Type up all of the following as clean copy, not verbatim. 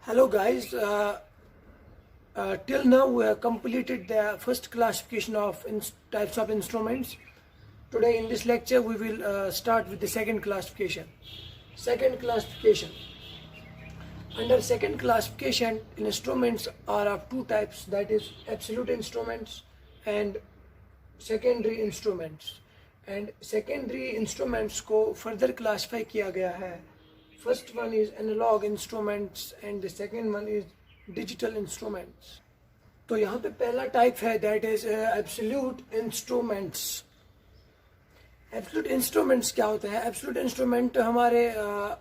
Hello guys, till now we have completed the first classification of types of instruments. Today in this lecture we will start with the second classification. Second classification. Under second classification, instruments are of two types, that is absolute instruments and secondary instruments. And secondary instruments को further classify किया गया है. First one is analog instruments and the second one is digital instruments. तो यहाँ पे पहला type है that is absolute instruments. Absolute instruments क्या होते हैं? Absolute instrument हमारे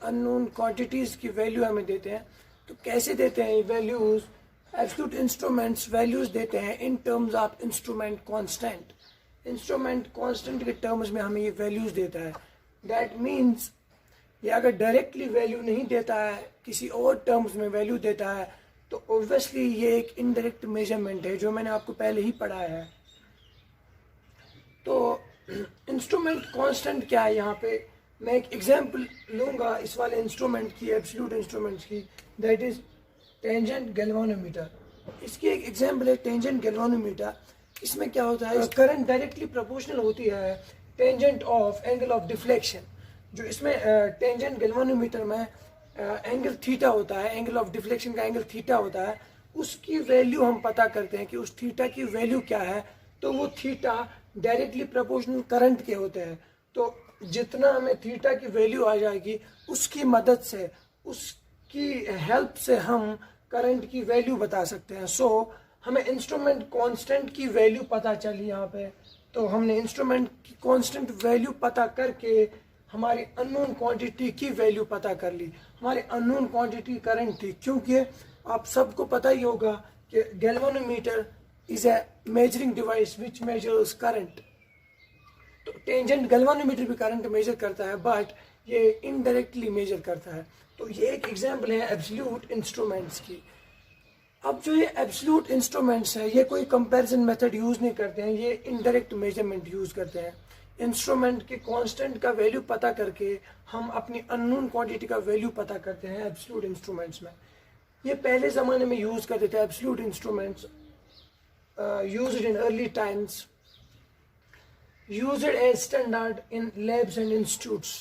unknown quantities की value हमें देते हैं. तो कैसे देते हैं ये values? Absolute instruments values देते हैं in terms of instrument constant. Instrument constant के terms में हमें ये values देता है. That means ये अगर डायरेक्टली वैल्यू नहीं देता है, किसी और टर्म्स में वैल्यू देता है, तो ऑब्वियसली ये एक इनडायरेक्ट मेजरमेंट है जो मैंने आपको पहले ही पढ़ाया है. तो इंस्ट्रूमेंट कांस्टेंट क्या है? यहाँ पे मैं एक एग्जांपल लूँगा इस वाले इंस्ट्रूमेंट की, एब्सोल्यूट इंस्ट्रूमेंट्स की, दैट इज टेंजेंट गैल्वेनोमीटर. इसकी एक एग्जांपल है टेंजेंट गैल्वेनोमीटर. इसमें क्या होता है, करंट डायरेक्टली प्रोपोर्शनल होती है tangent of angle of deflection. जो इसमें टेंजेंट गैल्वेनोमीटर में एंगल थीटा होता है, एंगल ऑफ डिफ्लेक्शन का एंगल थीटा होता है, उसकी वैल्यू हम पता करते हैं कि उस थीटा की वैल्यू क्या है. तो वो थीटा डायरेक्टली प्रोपोर्शनल करंट के होते हैं. तो जितना हमें थीटा की वैल्यू आ जाएगी उसकी मदद से, उसकी हेल्प से हम करंट की वैल्यू बता सकते हैं. सो हमें इंस्ट्रूमेंट कांस्टेंट की वैल्यू पता चली यहाँ पे. तो हमने इंस्ट्रूमेंट की कांस्टेंट वैल्यू पता करके हमारी अननोन क्वांटिटी की वैल्यू पता कर ली. हमारी अननोन क्वांटिटी करंट थी, क्योंकि आप सबको पता ही होगा कि galvanometer is a measuring device which measures current. तो टेंजेंट गैल्वेनोमीटर भी करंट मेजर करता है, बट ये इनडायरेक्टली मेजर करता है. तो ये एक एग्जांपल है एब्सोल्यूट इंस्ट्रूमेंट्स की. अब जो ये एब्सोल्यूट इंस्ट्रूमेंट्स है, ये कोई कंपैरिजन मेथड यूज नहीं करते हैं, ये इनडायरेक्ट मेजरमेंट यूज करते हैं. इंस्ट्रूमेंट के कांस्टेंट का वैल्यू पता करके हम अपनी अननोन क्वांटिटी का वैल्यू पता करते हैं एब्सोल्यूट इंस्ट्रूमेंट्स में. ये पहले ज़माने में यूज़ करते थे absolute instruments, used in early times, used as standard in labs and institutes.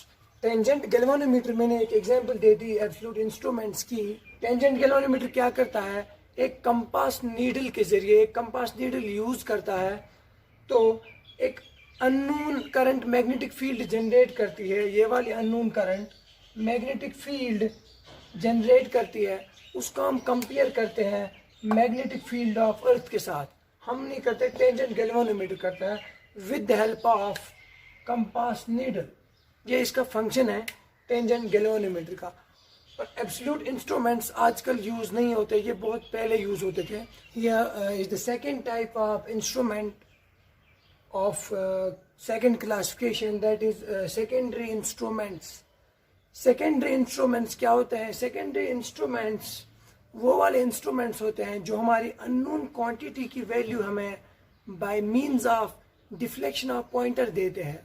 Tangent galvanometer मैंने एक एग्जांपल दे दी एब्सोल्यूट इंस्ट्रूमेंट्स की. टेंजेंट गैल्वेनोमीटर क्या करता है, एक कंपास नीडल के जरिए, एक कंपास नीडल यूज करता है, तो एक unknown current magnetic field generate करती है. ये वाली unknown current magnetic field generate करती है. उसको हम कंपेयर करते हैं मैग्नेटिक फील्ड ऑफ अर्थ के साथ. हम नहीं करते, टेंजेंट गैल्वेनोमीटर करता है with the help of compass needle. ये इसका फंक्शन है टेंजेंट गैल्वेनोमीटर का. पर एब्सोल्यूट इंस्ट्रूमेंट्स आजकल यूज नहीं होते, ये बहुत पहले यूज होते थे. यह is the second type of instrument of second classification, that is secondary instruments. Secondary instruments क्या होते हैं? Secondary instruments वो वाले instruments होते हैं जो हमारी unknown quantity की value हमें by means of deflection of pointer देते हैं.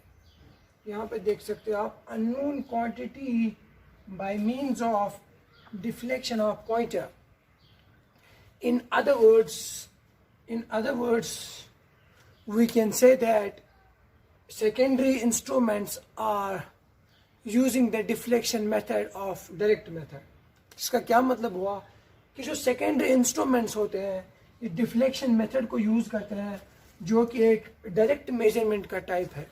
यहाँ पे देख सकते हो आप, unknown quantity by means of deflection of pointer. In other words we can say that secondary instruments are using the deflection method of direct method. इसका क्या मतलब हुआ कि जो secondary instruments होते हैं ये deflection method को यूज करते हैं, जो कि एक direct measurement का टाइप है.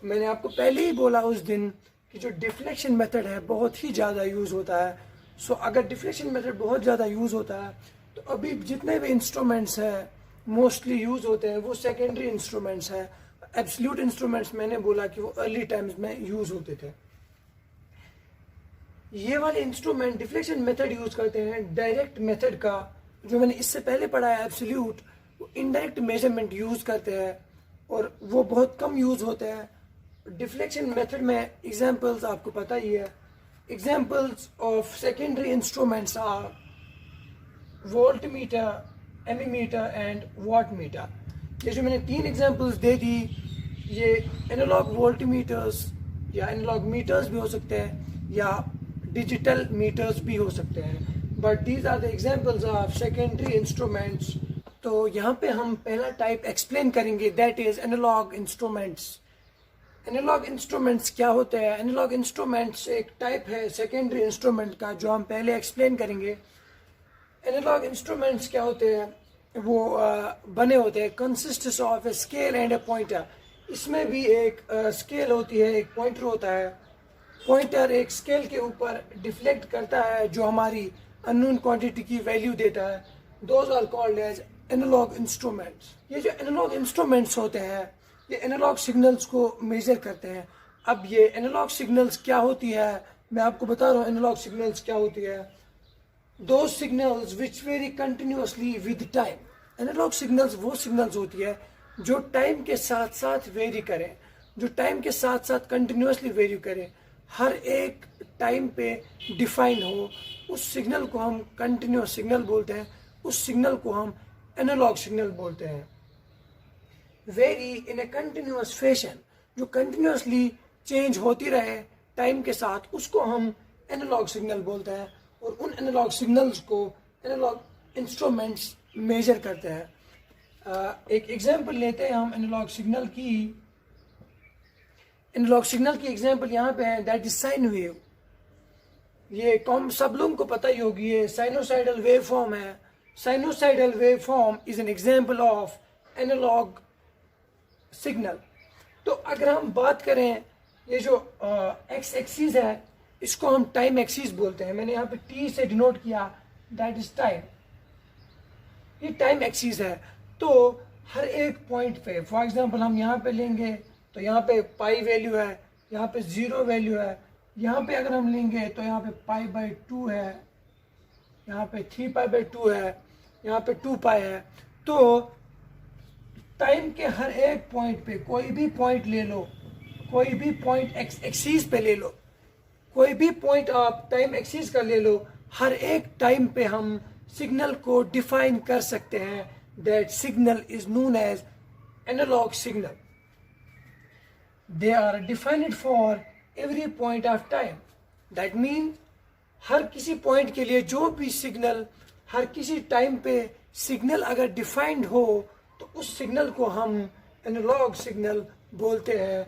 मैंने आपको पहले ही बोला उस दिन कि जो deflection method है बहुत ही ज़्यादा यूज होता है. सो अगर deflection method बहुत ज़्यादा यूज होता है तो अभी जितने भी इंस्ट्रूमेंट्स हैं मोस्टली यूज होते हैं वो सेकेंडरी इंस्ट्रूमेंट्स हैं. एब्सोल्यूट इंस्ट्रूमेंट्स मैंने बोला कि वो अर्ली टाइम्स में यूज होते थे. ये वाले इंस्ट्रूमेंट डिफ्लेक्शन मेथड यूज करते हैं. डायरेक्ट मेथड का जो मैंने इससे पहले पढ़ा है एब्सोल्यूट, वो इनडायरेक्ट मेजरमेंट यूज करते हैं और वो बहुत कम यूज होते हैं. डिफ्लेक्शन मेथड में एग्जांपल्स आपको पता ही है. Examples of secondary instruments are voltmeter, ammeter and wattmeter. ये जो मैंने 3 एग्जांपल्स दे दी, ये एनालॉग वोल्टमीटर्स या एनालॉग मीटर्स भी हो सकते हैं या डिजिटल मीटर्स भी हो सकते हैं. But these are the examples of secondary instruments. तो यहाँ पे हम पहला टाइप एक्सप्लेन करेंगे, that is analogue instruments. Analogue instruments क्या होते हैं? एनालॉग इंस्ट्रूमेंट्स एक टाइप है सेकेंडरी इंस्ट्रूमेंट का जो हम पहले एक्सप्लेन करेंगे। एनालॉग इंस्ट्रूमेंट्स क्या होते हैं? वो बने होते हैं consists of a scale and A pointer. इसमें भी एक स्केल होती है, एक पॉइंटर होता है। पॉइंटर एक स्केल के ऊपर डिफ्लेक्ट करता है जो हमारी अननोन क्वांटिटी की वैल्यू देता है। Those are called as analogue instruments. ये जो एनालॉग इंस्ट्रूमेंट्स होते हैं ये एनालॉग सिग्नल्स को मेजर करते हैं। अब ये एनालॉग सिग्नल्स क्या होती है, मैं आपको बता रहा हूँ एनालॉग सिग्नल्स क्या होती है। Those signals which vary continuously with time। Analogue signals वो सिग्नल्स होती है जो टाइम के साथ साथ वेरी करें, जो टाइम के साथ साथ कंटिन्यूसली वेरी करें, हर एक टाइम पे डिफाइन हो। उस सिग्नल को हम कंटिन्यूस सिग्नल बोलते हैं, उस सिग्नल को हम एनालॉग सिग्नल बोलते हैं। Very in a continuous fashion, जो कंटिन्यूसली चेंज होती रहे टाइम के साथ, उसको हम एनालॉग सिग्नल बोलते हैं। और उन एनालॉग सिग्नल्स को एनालॉग इंस्ट्रूमेंट्स मेजर करते हैं। एक एग्जांपल लेते हैं हम एनालॉग सिग्नल की। एनालॉग सिग्नल की एग्जांपल यहाँ पे है, दैट इज साइन वेव। ये कम सब लोगों को पता ही होगी, ये साइनोसाइडल वेव फॉर्म है। Sinusoidal wave form is an example of analogue signal. तो अगर हम बात करें, ये जो एक्स एक्सिस है इसको हम टाइम एक्सिस बोलते हैं। मैंने यहाँ पे टी से डिनोट किया, दैट इज टाइम। ये टाइम एक्सिस है। तो हर एक पॉइंट पे, फॉर एग्जांपल हम यहाँ पे लेंगे तो यहाँ पे पाई वैल्यू है, यहाँ पे 0 वैल्यू है। यहाँ पे अगर हम लेंगे तो यहाँ पे π/2 है, यहाँ पे 3π/2 है, यहाँ पे 2π है। तो टाइम के हर एक पॉइंट पे, कोई भी पॉइंट ले लो, कोई भी पॉइंट एक्स एक्सिस पे ले लो, कोई भी पॉइंट आप टाइम एक्सिस का ले लो, हर एक टाइम पे हम सिग्नल को डिफाइन कर सकते हैं। That signal is known as analogue signal. They are defined for every point of time. That mean हर किसी पॉइंट के लिए जो भी सिग्नल, हर किसी टाइम पे सिग्नल अगर डिफाइंड हो तो उस सिग्नल को हम एनालॉग सिग्नल बोलते हैं।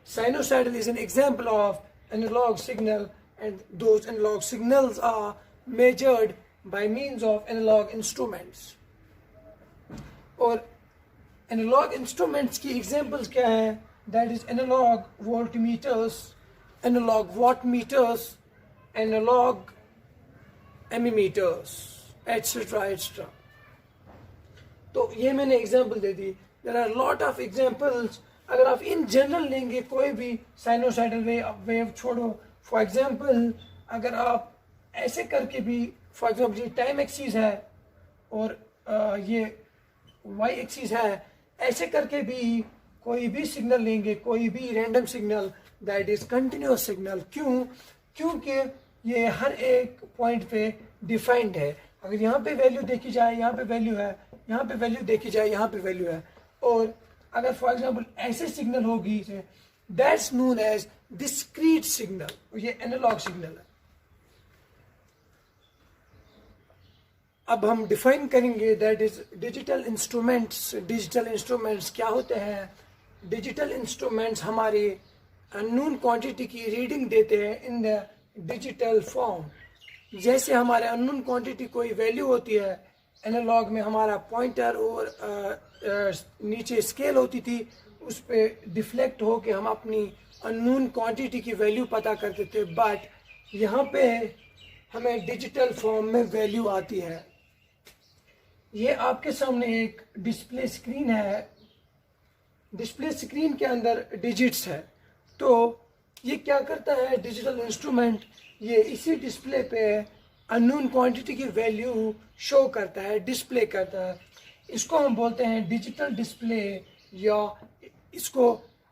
Sinusoidal is an example of analog signal, and those analog signals are measured by means of analog instruments। और analog instruments की examples क्या है? That is analog voltmeters, analog wattmeters, analog ammeters, etc etc। तो ये मैंने example they the. There are lot of examples। अगर आप in general लेंगे कोई भी साइनोसाइडल वेव छोड़ो, फॉर एग्जांपल अगर आप ऐसे करके भी, फॉर एग्जांपल ये टाइम एक्सिस है और ये वाई एक्सिस है, ऐसे करके भी कोई भी सिग्नल लेंगे, कोई भी random signal, that is continuous signal. क्यों? क्योंकि ये हर एक पॉइंट पे डिफाइंड है। अगर यहाँ पे वैल्यू देखी जाए, यहाँ पे वैल्यू है, यहाँ पे वैल्यू देखी जाए, यहाँ पे वैल्यू है। और अगर फॉर एग्जांपल ऐसे सिग्नल होगी, that's known as discrete signal. ये एनालॉग सिग्नल है। अब हम डिफाइन करेंगे, that is digital instruments. Digital instruments क्या होते हैं? डिजिटल इंस्ट्रूमेंट्स हमारे अननोन क्वांटिटी की रीडिंग देते हैं इन द डिजिटल फॉर्म। जैसे हमारे अननोन क्वांटिटी कोई वैल्यू होती है, एनालॉग में हमारा पॉइंटर और नीचे स्केल होती थी, उस पर डिफ्लेक्ट हो के हम अपनी अननोन क्वांटिटी की वैल्यू पता करते थे। बट यहाँ पे हमें डिजिटल फॉर्म में वैल्यू आती है। ये आपके सामने एक डिस्प्ले स्क्रीन है। डिस्प्ले स्क्रीन के अंदर डिजिट्स है। तो ये क्या करता है डिजिटल इंस्ट्रूमेंट? ये इसी डिस्प्ले पे अननोन क्वांटिटी की वैल्यू शो करता है, डिस्प्ले करता है। इसको हम बोलते हैं डिजिटल डिस्प्ले, या इसको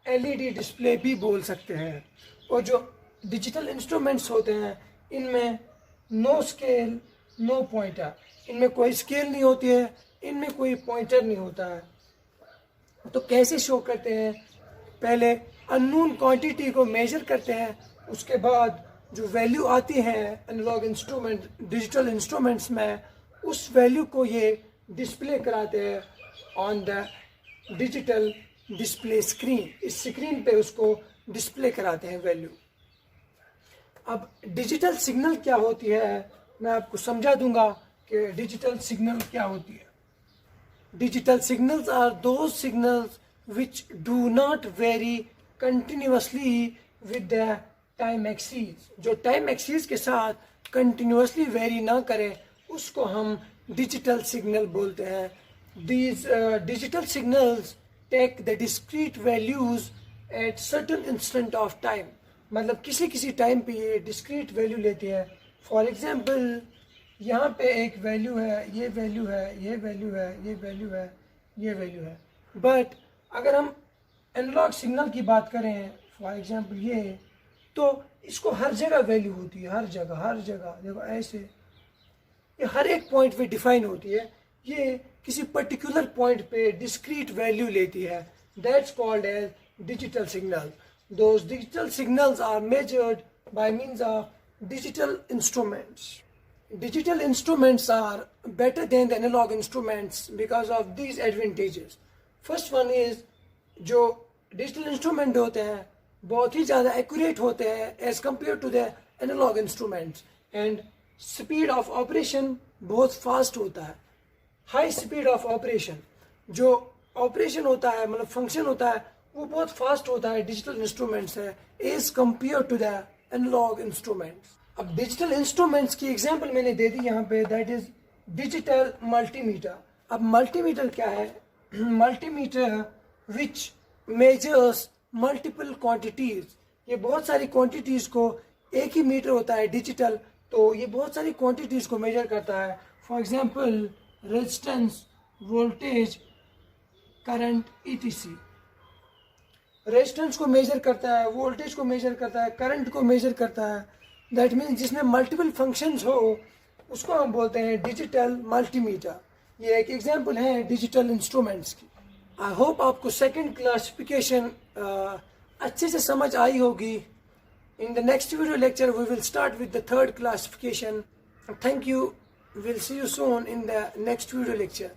एलईडी डिस्प्ले भी बोल सकते हैं। और जो डिजिटल इंस्ट्रूमेंट्स होते हैं इनमें नो स्केल नो पॉइंटर, इनमें कोई स्केल नहीं होती है, इनमें कोई पॉइंटर नहीं होता है। तो कैसे शो करते हैं? पहले अननोन क्वांटिटी को मेजर करते हैं, उसके बाद जो वैल्यू आती है एनालॉग इंस्ट्रूमेंट डिजिटल इंस्ट्रूमेंट्स में, उस वैल्यू को ये डिस्प्ले कराते हैं on the digital display screen. इस स्क्रीन पे उसको डिस्प्ले कराते हैं वैल्यू। अब डिजिटल सिग्नल क्या होती है, मैं आपको समझा दूंगा कि डिजिटल सिग्नल क्या होती है। Digital signals are those signals which do not vary continuously with the time axis. जो टाइम एक्सीस के साथ कंटिन्यूअसली वेरी ना करे उसको हम डिजिटल सिग्नल बोलते हैं। These digital signals take the discrete values at certain instant of time। मतलब किसी किसी टाइम पे ये डिस्क्रीट वैल्यू लेते हैं। फॉर एग्जांपल यहाँ पे एक वैल्यू है, ये वैल्यू है, ये वैल्यू है, ये वैल्यू है, ये वैल्यू है। बट अगर हम एनालॉग सिग्नल की बात करें, फॉर एग्जांपल ये, तो इसको हर जगह वैल्यू होती है, हर जगह देखो ऐसे, ये हर एक पॉइंट पे डिफाइन होती है। ये किसी पर्टिकुलर पॉइंट पे डिस्क्रीट वैल्यू लेती है। That's called as digital signal. Those digital signals are measured by means of digital instruments. Digital instruments are better than the analogue instruments because of these advantages. First one is, जो digital instrument होते हैं बहुत ही ज़्यादा accurate होते हैं as compare to the analogue instruments, and speed of operation बहुत fast होता है। हाई स्पीड ऑफ ऑपरेशन, जो ऑपरेशन होता है मतलब फंक्शन होता है वो बहुत फास्ट होता है डिजिटल इंस्ट्रूमेंट्स है as compare to the analogue instruments. अब डिजिटल इंस्ट्रूमेंट्स की एग्जांपल मैंने दे दी यहाँ पे, दैट इज डिजिटल मल्टीमीटर। अब मल्टीमीटर क्या है? Multimeter which measures multiple quantities. ये बहुत सारी क्वांटिटीज को, एक ही मीटर होता है डिजिटल, तो ये बहुत सारी क्वांटिटीज को मेजर करता है। For example resistance, voltage, current, etc। Resistance को मेजर करता है, वोल्टेज को मेजर करता है, करंट को मेजर करता है। दैट मीन्स जिसमें मल्टीपल फंक्शंस हो उसको हम बोलते हैं डिजिटल मल्टीमीटर। ये एक एग्जांपल है डिजिटल इंस्ट्रूमेंट्स की। आई होप आपको सेकंड क्लासिफिकेशन अच्छे से समझ आई होगी। In the next video lecture, we will start with the third classification. Thank you. We'll see you soon in the next video lecture.